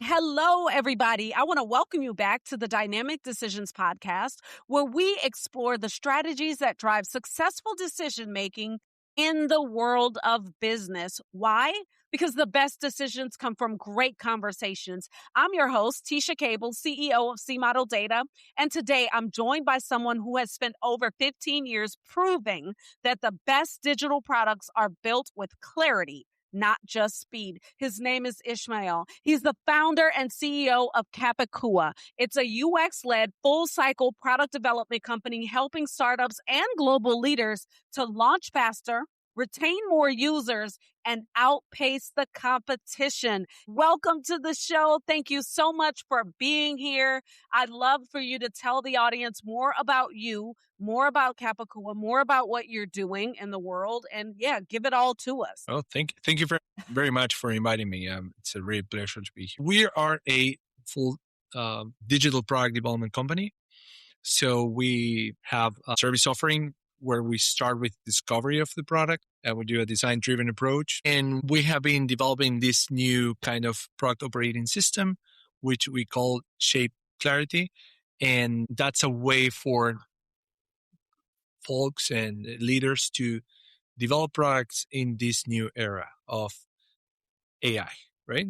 Hello, everybody. I want to welcome you back to the Dynamic Decisions podcast, where we explore the strategies that drive successful decision making in the world of business. Why? Because the best decisions come from great conversations. I'm your host, Tisha Cable, CEO of C Model Data, and today I'm joined by someone who has spent over 15 years proving that the best digital products are built with clarity, not just speed. His name is Ismael. He's the founder and CEO of Capicua. It's a UX-led full-cycle product development company helping startups and global leaders to launch faster, retain more users, and outpace the competition. Welcome to the show. Thank you so much for being here. I'd love for you to tell the audience more about you, more about Capicua, more about what you're doing in the world, and give it all to us. Oh, thank you very much for inviting me. It's a real pleasure to be here. We are a full digital product development company. So we have a service offering where we start with discovery of the product and we do a design-driven approach. And we have been developing this new kind of product operating system, which we call ShipClarity. And that's a way for folks and leaders to develop products in this new era of AI, right?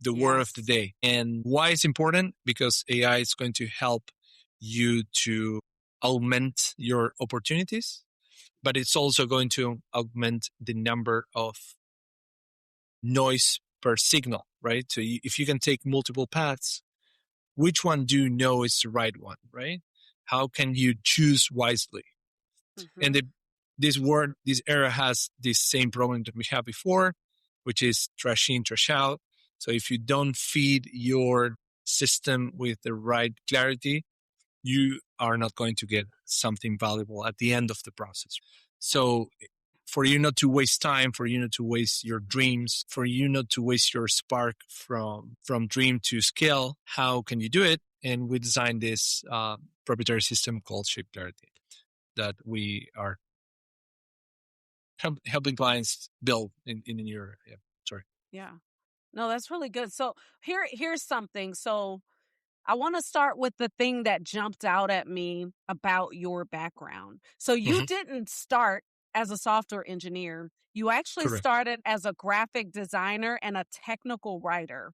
The word of the day. And why it's important? Because AI is going to help you to augment your opportunities, but it's also going to augment the number of noise per signal, right? So if you can take multiple paths, which one do you know is the right one, right? How can you choose wisely? Mm-hmm. And this era has this same problem that we had before, which is trash in, trash out. So if you don't feed your system with the right clarity, you are not going to get something valuable at the end of the process. So for you not to waste time, for you not to waste your dreams, for you not to waste your spark from dream to scale, how can you do it? And we designed this proprietary system called ShipClarity that we are helping clients build in your, Yeah. No, that's really good. So here's something. So I want to start with the thing that jumped out at me about your background. So you didn't start as a software engineer. You actually started as a graphic designer and a technical writer.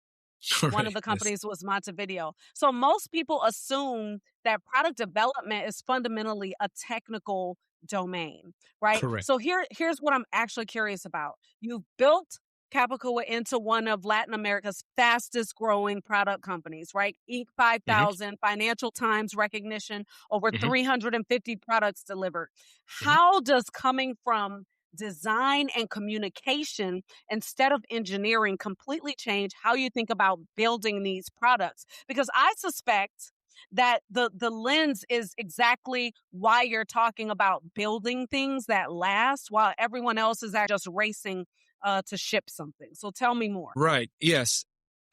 One of the companies was Montevideo. So most people assume that product development is fundamentally a technical domain, right? Correct. So here's what I'm actually curious about. You've built Capicua into one of Latin America's fastest growing product companies, right? Inc. 5000, Financial Times recognition, over 350 products delivered. How does coming from design and communication instead of engineering completely change how you think about building these products? Because I suspect that the lens is exactly why you're talking about building things that last while everyone else is just racing to ship something. So tell me more. Right. Yes.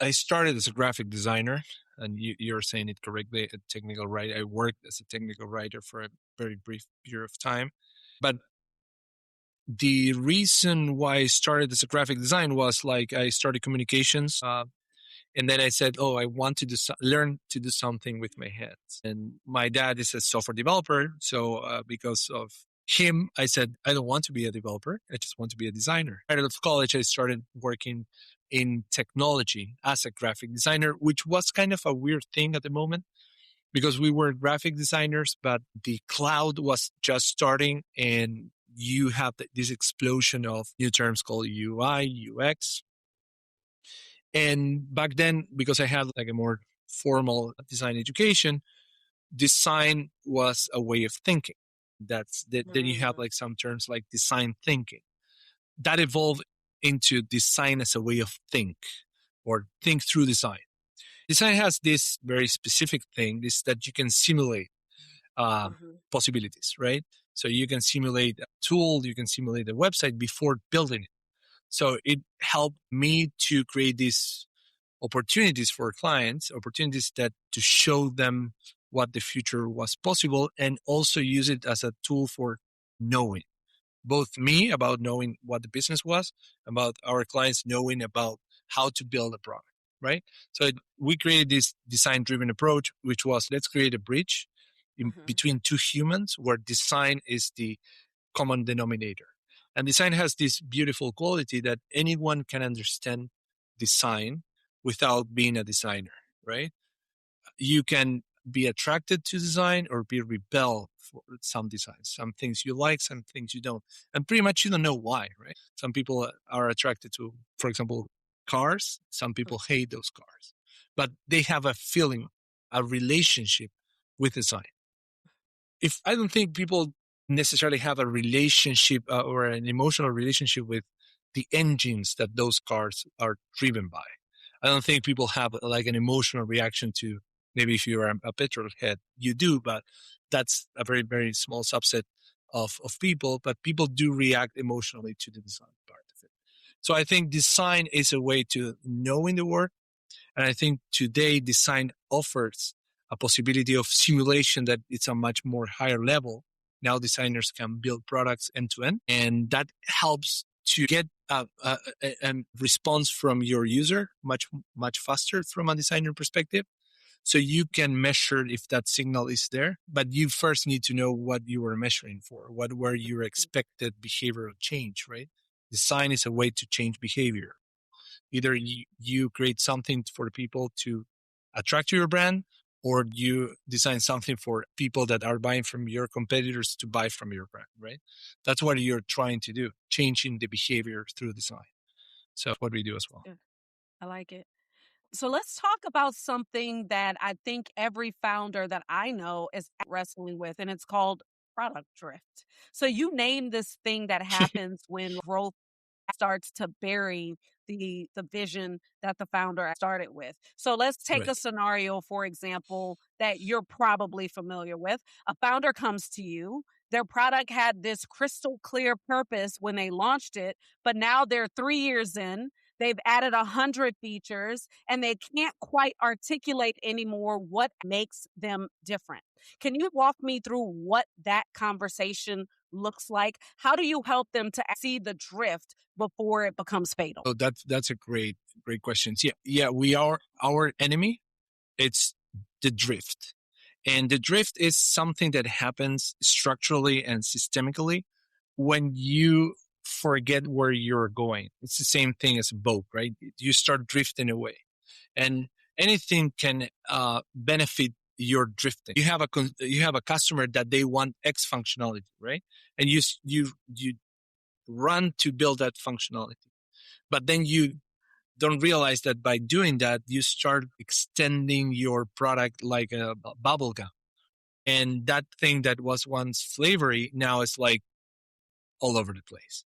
I started as a graphic designer, and you're saying it correctly, a technical writer. I worked as a technical writer for a very brief period of time. But the reason why I started as a graphic design was like I started communications. And then I said, I want to learn to do something with my hands. And my dad is a software developer. So because of him, I said, I don't want to be a developer. I just want to be a designer. Right out of college, I started working in technology as a graphic designer, which was kind of a weird thing at the moment because we were graphic designers, but the cloud was just starting and you have this explosion of new terms called UI, UX. And back then, because I had like a more formal design education, design was a way of thinking. Then you have like some terms like design thinking. That evolved into design as a way of think or think through design. Design has this very specific thing, this that you can simulate possibilities, right? So you can simulate a tool, you can simulate a website before building it. So it helped me to create these opportunities for clients, opportunities that to show them what the future was possible and also use it as a tool for knowing. Both me about knowing what the business was, about our clients knowing about how to build a product. right? So we created this design-driven approach, which was let's create a bridge between two humans where design is the common denominator. And design has this beautiful quality that anyone can understand design without being a designer, right? You can be attracted to design or be repelled for some designs. Some things you like, some things you don't. And pretty much you don't know why, right? Some people are attracted to, for example, cars. Some people hate those cars. But they have a feeling, a relationship with design. If I don't think people necessarily have a relationship or an emotional relationship with the engines that those cars are driven by. I don't think people have like an emotional reaction to, maybe if you're a petrol head, you do, but that's a very, very small subset of people. But people do react emotionally to the design part of it. So I think design is a way to knowing the work. And I think today design offers a possibility of simulation that it's a much more higher level. Now designers can build products end to end, and that helps to get a response from your user much faster from a designer perspective. So you can measure if that signal is there, but you first need to know what you were measuring for, what were your expected behavioral change, right? Design is a way to change behavior. Either you create something for people to attract to your brand, or you design something for people that are buying from your competitors to buy from your brand, right? That's what you're trying to do, changing the behavior through design. So that's what we do as well. Yeah, I like it. So let's talk about something that I think every founder that I know is wrestling with, and it's called product drift. So you name this thing that happens when growth starts to bury the vision that the founder started with. So let's take Right. a scenario, for example, that you're probably familiar with. A founder comes to you. Their product had this crystal clear purpose when they launched it, but now they're 3 years in. They've added 100 features and they can't quite articulate anymore what makes them different. Can you walk me through what that conversation looks like? How do you help them to see the drift before it becomes fatal? So that's a great question. Yeah, we are our enemy. It's the drift. And the drift is something that happens structurally and systemically when you forget where you're going. It's the same thing as a boat, right? You start drifting away, and anything can benefit your drifting. You have a customer that they want X functionality, right? And you run to build that functionality, but then you don't realize that by doing that, you start extending your product like a bubble gum. And that thing that was once flavory now is like all over the place.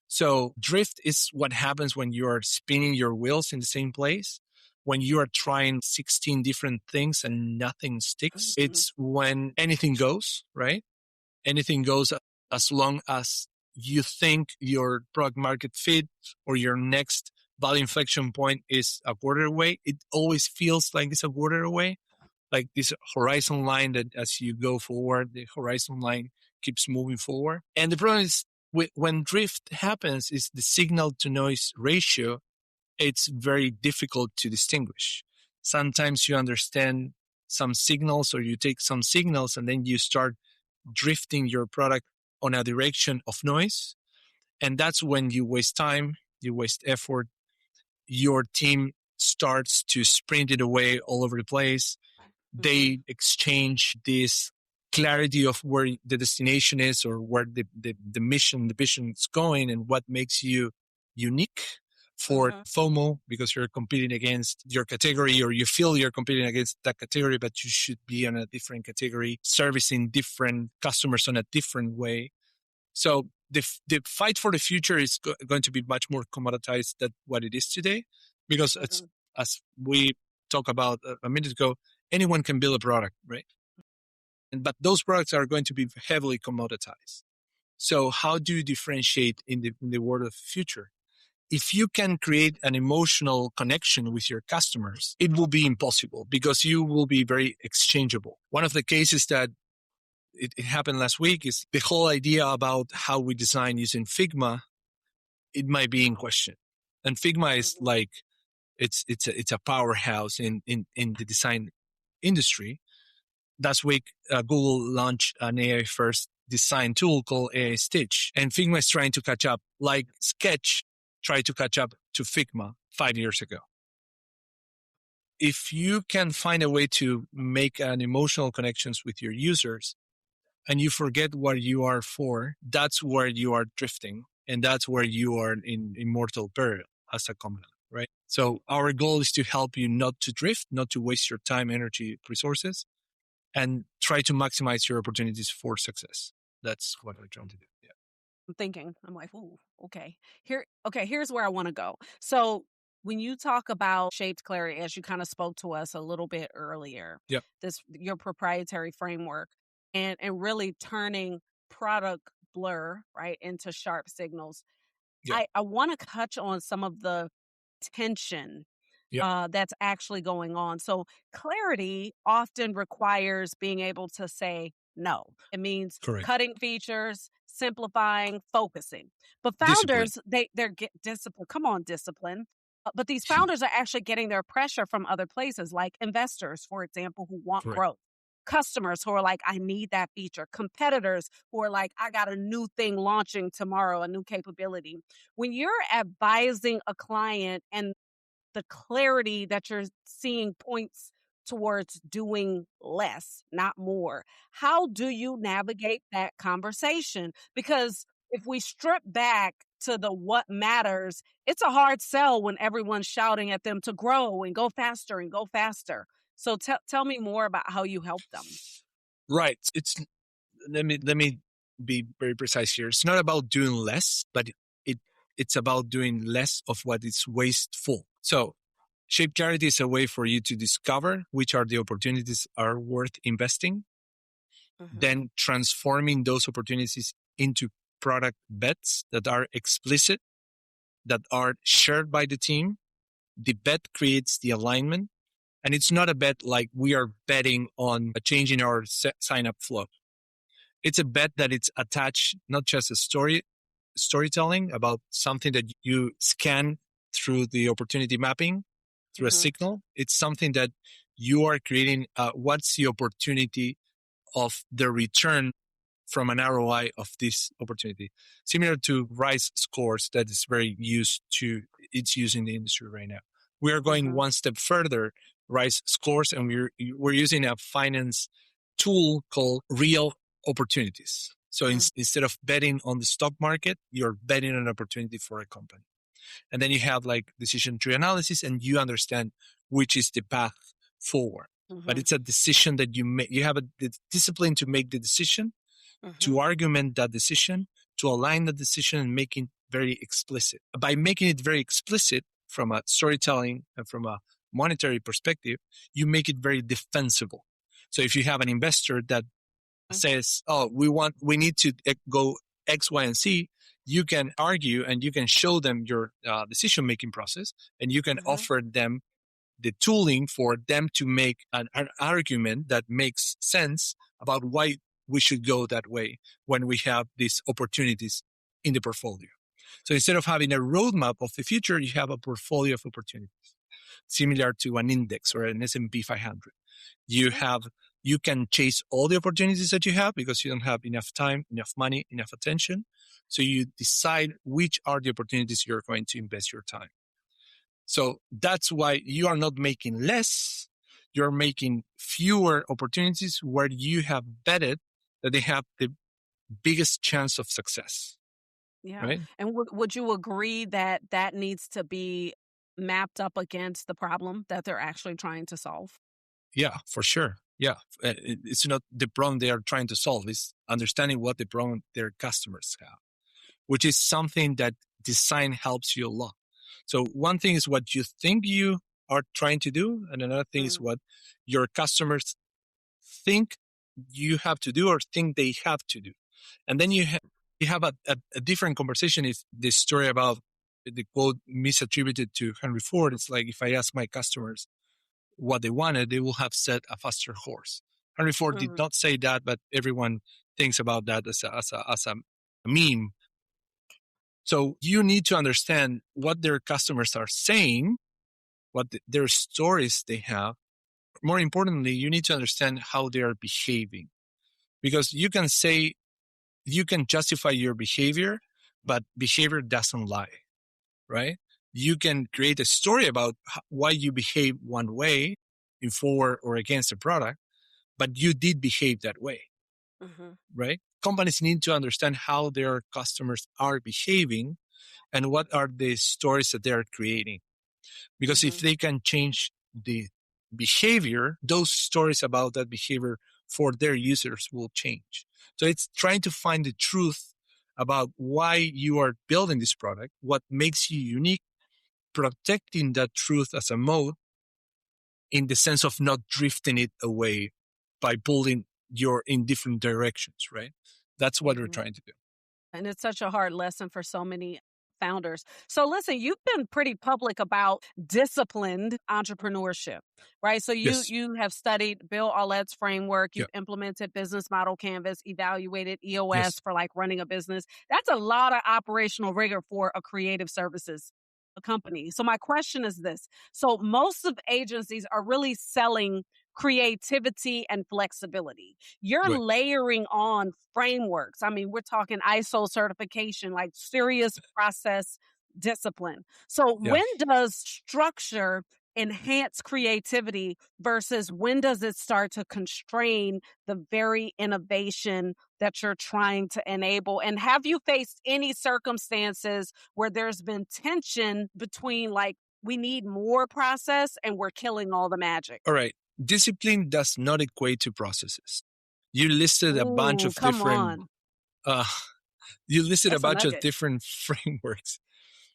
So drift is what happens when you are spinning your wheels in the same place, when you are trying 16 different things and nothing sticks. It's when anything goes, right? Anything goes as long as you think your product market fit or your next value inflection point is a quarter away. It always feels like it's a quarter away, like this horizon line that as you go forward, the horizon line keeps moving forward. And the problem is when drift happens is the signal to noise ratio. It's very difficult to distinguish. Sometimes you understand some signals or you take some signals and then you start drifting your product on a direction of noise. And that's when you waste time, you waste effort. Your team starts to sprint it away all over the place. They exchange this clarity of where the destination is or where the mission, the vision is going and what makes you unique for FOMO, because you're competing against your category or you feel you're competing against that category, but you should be on a different category, servicing different customers on a different way. So the fight for the future is going to be much more commoditized than what it is today, because it's, as we talked about a minute ago, anyone can build a product, right? But those products are going to be heavily commoditized. So how do you differentiate in the world of the future? If you can create an emotional connection with your customers, it will be impossible because you will be very exchangeable. One of the cases that it happened last week is the whole idea about how we design using Figma. It might be in question. And Figma is like It's a powerhouse in the design industry. Last week, Google launched an AI first design tool called AI Stitch, and Figma is trying to catch up, like Sketch tried to catch up to Figma 5 years ago. If you can find a way to make an emotional connections with your users, and you forget what you are for, that's where you are drifting, and that's where you are in immortal peril as a company, right? So our goal is to help you not to drift, not to waste your time, energy, resources, and try to maximize your opportunities for success. That's what we're trying to do. Yeah. I'm thinking, I'm like, ooh, okay. Here's where I want to go. So when you talk about ShipClarity, as you kind of spoke to us a little bit earlier, Yep. this your proprietary framework and really turning product blur right into sharp signals. Yep. I want to touch on some of the tension Yep. that's actually going on. So clarity often requires being able to say no. It means Correct. cutting features, simplifying, focusing. But Discipline. founders, they're get discipline. Come on, discipline. But these founders are actually getting their pressure from other places, like investors, for example, who want Correct. growth. Customers who are like, I need that feature. Competitors who are like, I got a new thing launching tomorrow, a new capability. When you're advising a client and the clarity that you're seeing points towards doing less, not more. How do you navigate that conversation? Because if we strip back to the what matters, it's a hard sell when everyone's shouting at them to grow and go faster and go faster. So tell me more about how you help them. Right. Let me be very precise here. It's not about doing less, but it's about doing less of what is wasteful. So ShipClarity is a way for you to discover which are the opportunities are worth investing, then transforming those opportunities into product bets that are explicit, that are shared by the team. The bet creates the alignment. And it's not a bet like we are betting on a change in our sign-up flow. It's a bet that it's attached, not just a storytelling about something that you scan through the opportunity mapping, through a signal. It's something that you are creating. What's the opportunity of the return from an ROI of this opportunity? Similar to RISE scores that is very it's used in the industry right now. We are going one step further, RISE scores, and we're using a finance tool called Real Opportunities. So instead of betting on the stock market, you're betting on an opportunity for a company. And then you have like decision tree analysis, and you understand which is the path forward. But it's a decision that you make. You have the discipline to make the decision, to argument that decision, to align the decision, and make it very explicit. By making it very explicit from a storytelling and from a monetary perspective, you make it very defensible. So if you have an investor that says, "Oh, we need to go X, Y, and Z," you can argue and you can show them your decision-making process, and you can offer them the tooling for them to make an argument that makes sense about why we should go that way when we have these opportunities in the portfolio. So instead of having a roadmap of the future, you have a portfolio of opportunities, similar to an index or an S&P 500. You can chase all the opportunities that you have because you don't have enough time, enough money, enough attention. So you decide which are the opportunities you're going to invest your time. So that's why you are not making less. You're making fewer opportunities where you have betted that they have the biggest chance of success. Yeah. Right? And would you agree that that needs to be mapped up against the problem that they're actually trying to solve? Yeah, for sure. Yeah. It's not the problem they are trying to solve. It's understanding what the problem their customers have, which is something that design helps you a lot. So one thing is what you think you are trying to do, and another thing is what your customers think you have to do or think they have to do. And then you have a different conversation if the story about the quote misattributed to Henry Ford. It's like, if I ask my customers what they wanted, they will have said a faster horse. Henry Ford did not say that, but everyone thinks about that as a meme. So you need to understand what their customers are saying their stories they have. More importantly, you need to understand how they are behaving, because you can justify your behavior, but behavior doesn't lie, right? You can create a story about why you behave one way in for or against a product, but you did behave that way, right? Companies need to understand how their customers are behaving and what are the stories that they are creating. Because if they can change the behavior, those stories about that behavior for their users will change. So it's trying to find the truth about why you are building this product, what makes you unique, protecting that truth as a moat in the sense of not drifting it away by pulling your in different directions, right? That's what we're trying to do. And it's such a hard lesson for so many founders. So listen, you've been pretty public about disciplined entrepreneurship, right? So Yes. you have studied Bill Aulet's framework, Yeah. you've implemented business model canvas, evaluated EOS Yes. for like running a business. That's a lot of operational rigor for a creative services company. So my question is this. So most of agencies are really selling creativity and flexibility. You're Right. layering on frameworks. I mean, we're talking ISO certification, like serious process discipline. So Yeah. when does structure enhance creativity versus when does it start to constrain the very innovation that you're trying to enable? And have you faced any circumstances where there's been tension between like, we need more process and we're killing all the magic? All right. Discipline does not equate to processes. You listed a bunch Ooh, of come different on. uh, you listed a That's a bunch of nugget. different frameworks.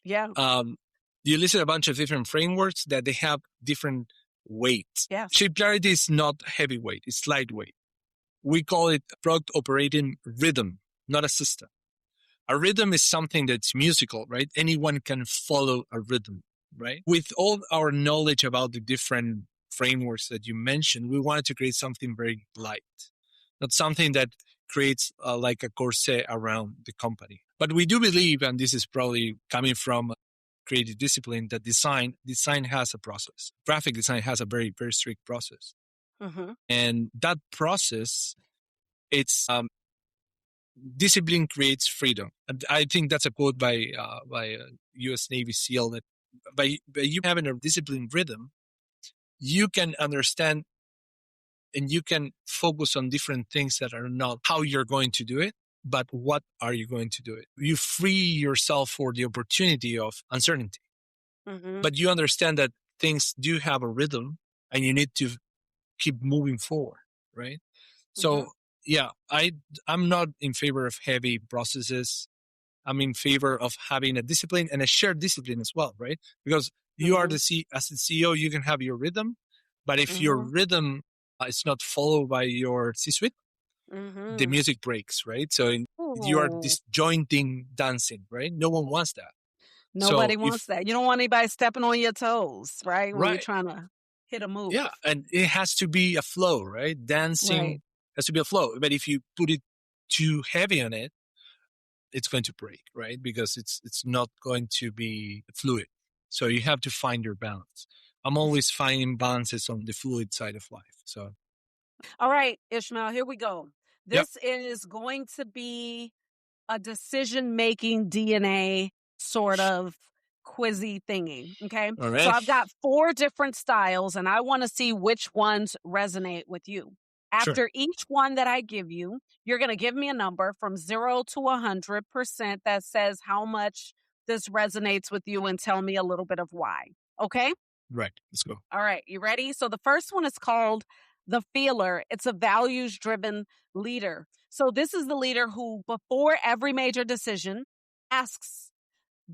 Yeah. Um, you listed a bunch of different frameworks that they have different weights. Yes. ShipClarity is not heavyweight; it's lightweight. We call it product operating rhythm, not a system. A rhythm is something that's musical, right? Anyone can follow a rhythm, right? With all our knowledge about the different frameworks that you mentioned, we wanted to create something very light, not something that creates like a corset around the company. But we do believe, and this is probably coming from creative discipline, that design has a process. Graphic design has a very, very strict process. And that process, it's discipline creates freedom. And I think that's a quote by a U.S. Navy SEAL, that by you having a disciplined rhythm, you can understand and you can focus on different things that are not how you're going to do it, but what are you going to do it. You free yourself for the opportunity of uncertainty, but you understand that things do have a rhythm and you need to keep moving forward, right? So yeah, I'm not in favor of heavy processes. I'm in favor of having a discipline and a shared discipline as well, right? Because you are as the CEO, you can have your rhythm, but if your rhythm is not followed by your C-suite, the music breaks, right? So you are Ooh, disjointing dancing, right? No one wants that. So nobody wants if that. You don't want anybody stepping on your toes, right? When you're right, trying to hit a move. yeah, and it has to be a flow, right? Right. Dancing has to be a flow, but if you put it too heavy on it, it's going to break, right? Because it's not going to be fluid. So you have to find your balance. I'm always finding balances on the fluid side of life. So All right, Ishmael, here we go. yep. This is going to be a decision-making DNA sort of quizzy thingy, okay? All So right. I've got 4 different styles, and I wanna see which ones resonate with you. Sure. After each one that I give you, you're gonna give me a number from 0 to 100% that says how much this resonates with you and tell me a little bit of why, okay? Right. Let's go. All right, you ready? So the first one is called the feeler. It's a values driven leader. So this is the leader who, before every major decision, asks,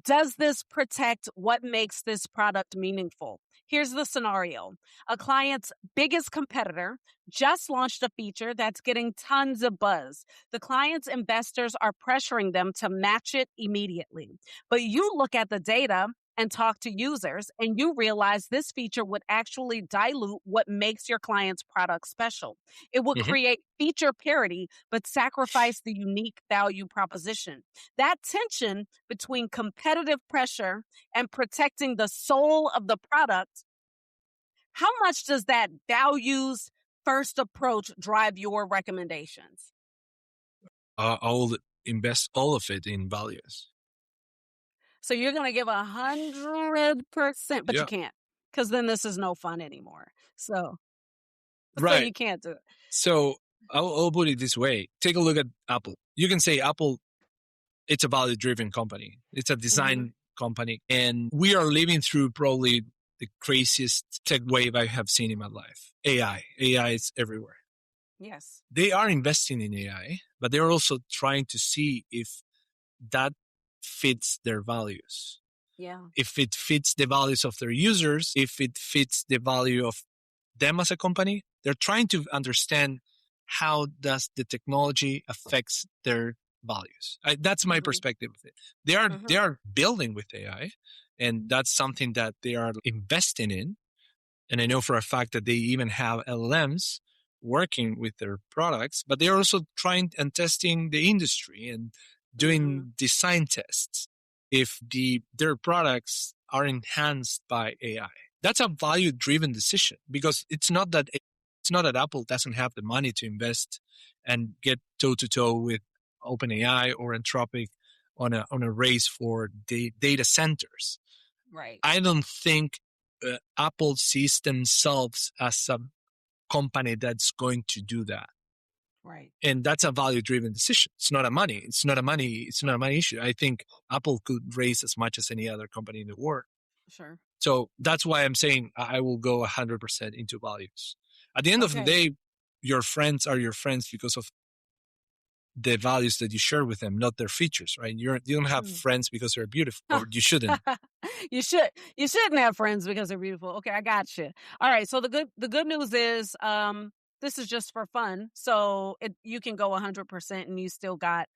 does this protect what makes this product meaningful? Here's the scenario. A client's biggest competitor just launched a feature that's getting tons of buzz. The client's investors are pressuring them to match it immediately. But you look at the data and talk to users, and you realize this feature would actually dilute what makes your client's product special. It would Hmm. create feature parity, but sacrifice the unique value proposition. That tension between competitive pressure and protecting the soul of the product How much does that values first approach drive your recommendations? I'll invest all of it in values. So you're going to give 100%, but you Yeah. can't, because then this is no fun anymore. So Right. you can't do it. So I'll put it this way. Take a look at Apple. You can say Apple, it's a value-driven company. It's a design company. And we are living through probably the craziest tech wave I have seen in my life. AI. AI is everywhere. Yes. They are investing in AI, but they're also trying to see if that fits their values. Yeah. If it fits the values of their users, if it fits the value of them as a company, they're trying to understand how does the technology affects their values. That's my perspective of it. They are building with AI, and that's something that they are investing in. And I know for a fact that they even have LLMs working with their products, but they're also trying and testing the industry and doing design tests if their products are enhanced by AI. That's a value-driven decision, because it's not that Apple doesn't have the money to invest and get toe-to-toe with OpenAI or Anthropic on a race for the data centers. Right. I don't think Apple sees themselves as a company that's going to do that. Right. And that's a value-driven decision. It's not a money issue. I think Apple could raise as much as any other company in the world. Sure. So that's why I'm saying I will go 100% into values. At the end of the day, your friends are your friends because of the values that you share with them, not their features, right? You don't have friends because they're beautiful, or you shouldn't. You shouldn't have friends because they're beautiful. Okay, I got you. All right. So the good news is, this is just for fun. So you can go 100% and you still got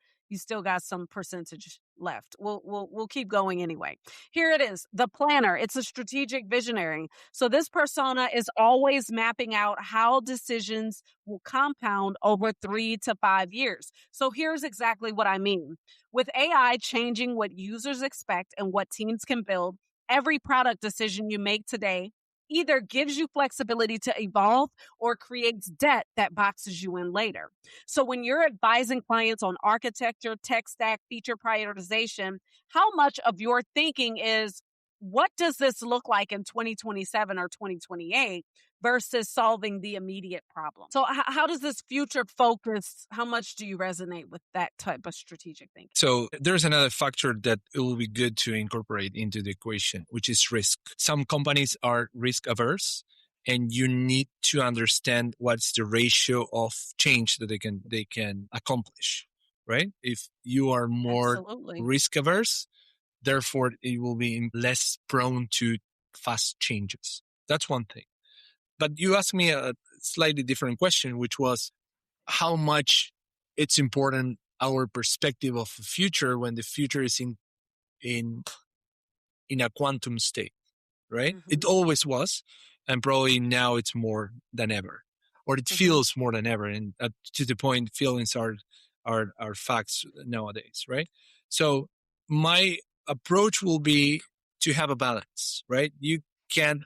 some percentage left. We'll keep going anyway. Here it is. The planner. It's a strategic visionary. So this persona is always mapping out how decisions will compound over 3 to 5 years. So here's exactly what I mean. With AI changing what users expect and what teams can build, every product decision you make today either gives you flexibility to evolve or creates debt that boxes you in later. So when you're advising clients on architecture, tech stack, feature prioritization, how much of your thinking is, what does this look like in 2027 or 2028 versus solving the immediate problem? So how does this future focus, how much do you resonate with that type of strategic thinking? So there's another factor that it will be good to incorporate into the equation, which is risk. Some companies are risk averse, and you need to understand what's the ratio of change that they can accomplish, right? If you are more risk averse, therefore it will be less prone to fast changes. That's one thing. But you asked me a slightly different question, which was how much it's important our perspective of the future when the future is in a quantum state, right? It always was, and probably now it's more than ever, or it feels more than ever. And to the point, feelings are facts nowadays, right? So my approach will be to have a balance, right? You can't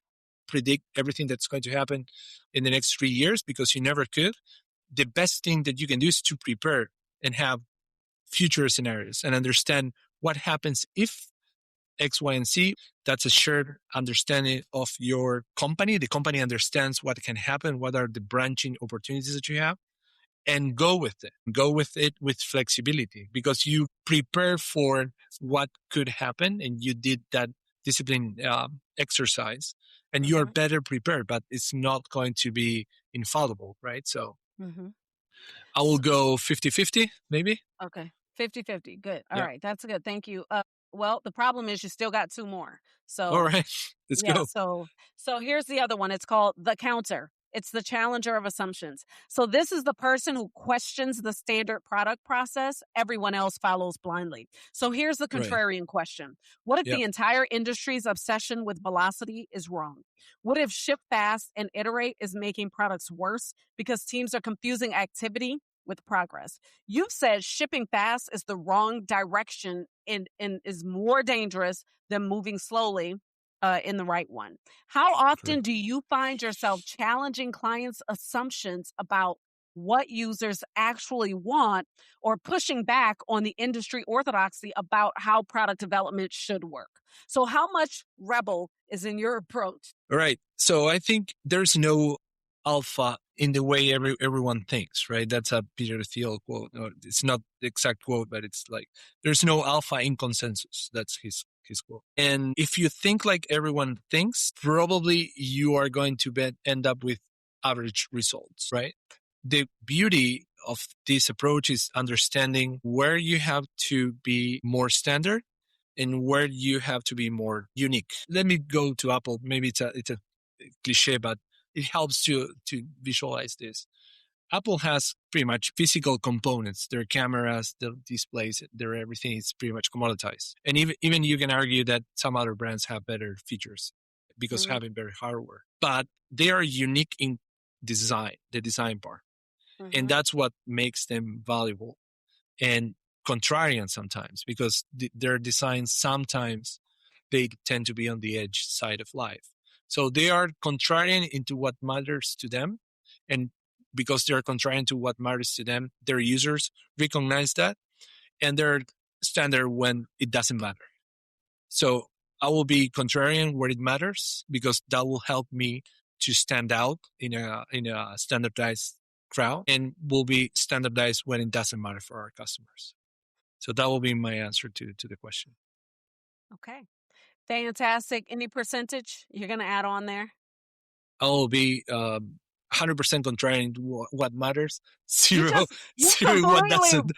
predict everything that's going to happen in the next 3 years because you never could. The best thing that you can do is to prepare and have future scenarios and understand what happens if X, Y, and Z. That's a shared understanding of your company. The company understands what can happen, what are the branching opportunities that you have, and go with it. Go with it with flexibility because you prepare for what could happen and you did that discipline exercise and you are better prepared, but it's not going to be infallible, right? So I will go 50-50 maybe. Okay. 50-50. Good. All right. That's good. Thank you. Well, the problem is you still got 2 more. So, all right, let's go. So here's the other one. It's called the counter. It's the challenger of assumptions. So this is the person who questions the standard product process. Everyone else follows blindly. So here's the contrarian question. What if the entire industry's obsession with velocity is wrong? What if ship fast and iterate is making products worse because teams are confusing activity with progress? You've said shipping fast is the wrong direction and is more dangerous than moving slowly. in the right one. How often Correct. do you find yourself challenging clients' assumptions about what users actually want or pushing back on the industry orthodoxy about how product development should work? So, how much rebel is in your approach? Right. So I think there's no alpha in the way everyone thinks, right? That's a Peter Thiel quote. Or it's not the exact quote, but it's like there's no alpha in consensus. That's his quote. And if you think like everyone thinks, probably you are going to end up with average results, right? The beauty of this approach is understanding where you have to be more standard and where you have to be more unique. Let me go to Apple. Maybe it's a cliche, but it helps to visualize this. Apple has pretty much physical components. Their cameras, their displays, their everything is pretty much commoditized. And even you can argue that some other brands have better features because Mhm, having better hardware. But they are unique in design, the design part. And mhm, that's what makes them valuable and contrarian sometimes because their designs sometimes they tend to be on the edge side of life. So they are contrarian into what matters to them. And because they're contrarian to what matters to them, their users recognize that and they're standard when it doesn't matter. So I will be contrarian where it matters because that will help me to stand out in a standardized crowd and will be standardized when it doesn't matter for our customers. So that will be my answer to the question. okay. Fantastic. Any percentage you're going to add on there? I will be 100% contrarian to what matters, You zero, just you zero in what completely doesn't.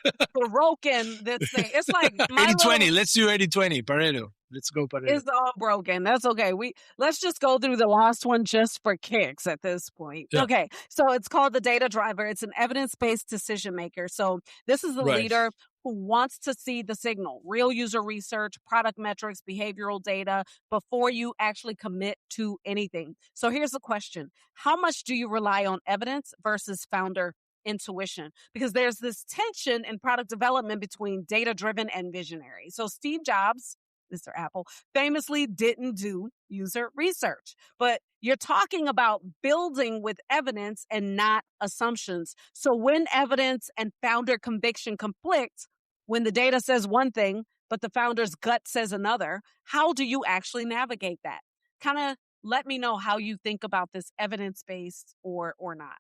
broken this thing. It's like my 80-20. little Let's do 80-20. Pareto. Let's go Pareto. it's all broken. That's okay. Let's just go through the last one just for kicks at this point. Yeah. Okay. So it's called the data driver. It's an evidence-based decision maker. So this is the Right. leader who wants to see the signal, real user research, product metrics, behavioral data before you actually commit to anything. So here's the question. How much do you rely on evidence versus founder intuition? Because there's this tension in product development between data driven and visionary. So Steve Jobs, Mr. Apple, famously didn't do user research. But you're talking about building with evidence and not assumptions. So when evidence and founder conviction conflict, when the data says one thing, but the founder's gut says another, how do you actually navigate that? Kind of let me know how you think about this evidence based or not.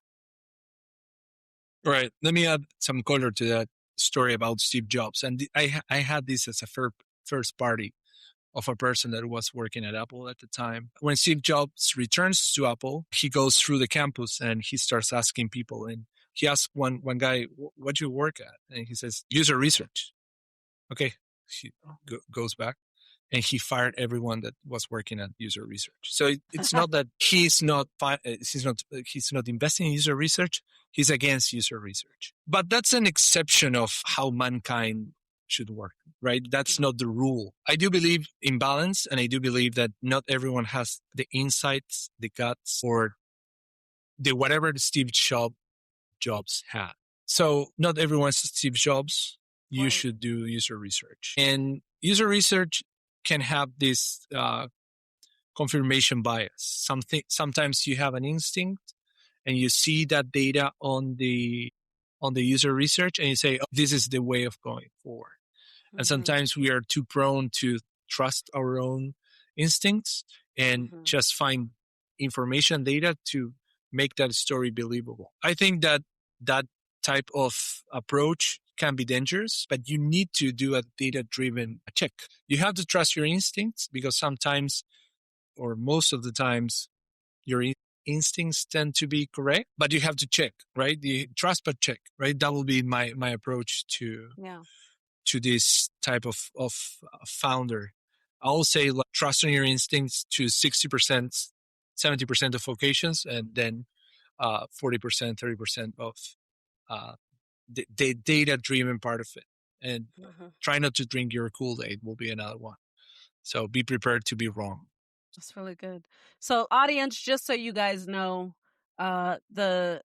Right. Let me add some color to that story about Steve Jobs. And I had this as a first party of a person that was working at Apple at the time. When Steve Jobs returns to Apple, he goes through the campus and he starts asking people. And he asked one guy, "What do you work at?" And he says, "User research." Okay, he goes back and he fired everyone that was working at user research. So it's not that he's not investing in user research. He's against user research. But that's an exception of how mankind should work, right? That's not the rule. I do believe in balance, and I do believe that not everyone has the insights, the guts, or the whatever Steve Jobs had. So not everyone's Steve Jobs. You Right. should do user research. And user research can have this confirmation bias. Sometimes you have an instinct and you see that data on the user research and you say, oh, this is the way of going forward. And Mm-hmm. sometimes we are too prone to trust our own instincts and Mm-hmm. just find information data to make that story believable. I think that that type of approach can be dangerous, but you need to do a data driven check. You have to trust your instincts because sometimes or most of the times your instincts tend to be correct, but you have to check, right? The trust but check, right? That will be my approach Yeah. to this type of founder. I'll say like, trust on your instincts to 60%, 70% of occasions, and then 40%, 30% of uh, the data-driven part of it. And Mm-hmm. try not to drink your Kool-Aid will be another one. So be prepared to be wrong. That's really good. So, audience, just so you guys know, the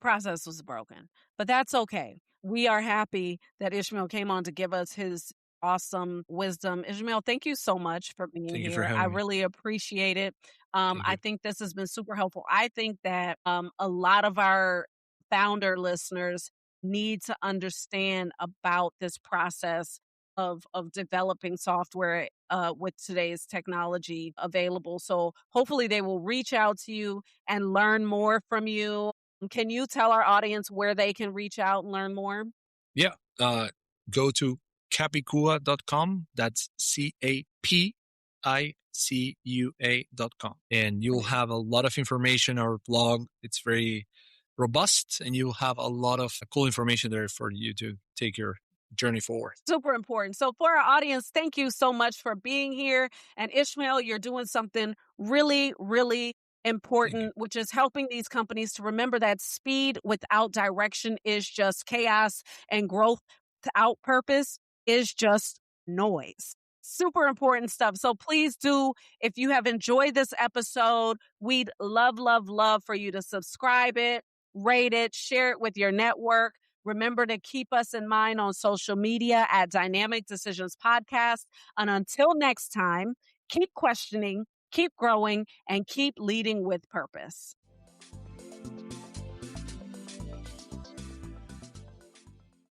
process was broken, but that's okay. We are happy that Ishmael came on to give us his awesome wisdom. Ismael, thank you so much for being Thank you for here. I having me. really appreciate it. Thank I you. think this has been super helpful. I think that a lot of our founder listeners need to understand about this process of developing software with today's technology available. So hopefully they will reach out to you and learn more from you. Can you tell our audience where they can reach out and learn more? Yeah. Go to capicua.com. That's CAPICUA.com. And you'll have a lot of information. Our blog, it's very robust, and you'll have a lot of cool information there for you to take your journey forward. Super important. So for our audience, thank you so much for being here. And Ismael, you're doing something really, really important, which is helping these companies to remember that speed without direction is just chaos, and growth without purpose is just noise. Super important stuff. So please do, if you have enjoyed this episode, we'd love, love, love for you to subscribe it, rate it, share it with your network. Remember to keep us in mind on social media at Dynamic Decisions Podcast. And until next time, keep questioning, keep growing, and keep leading with purpose.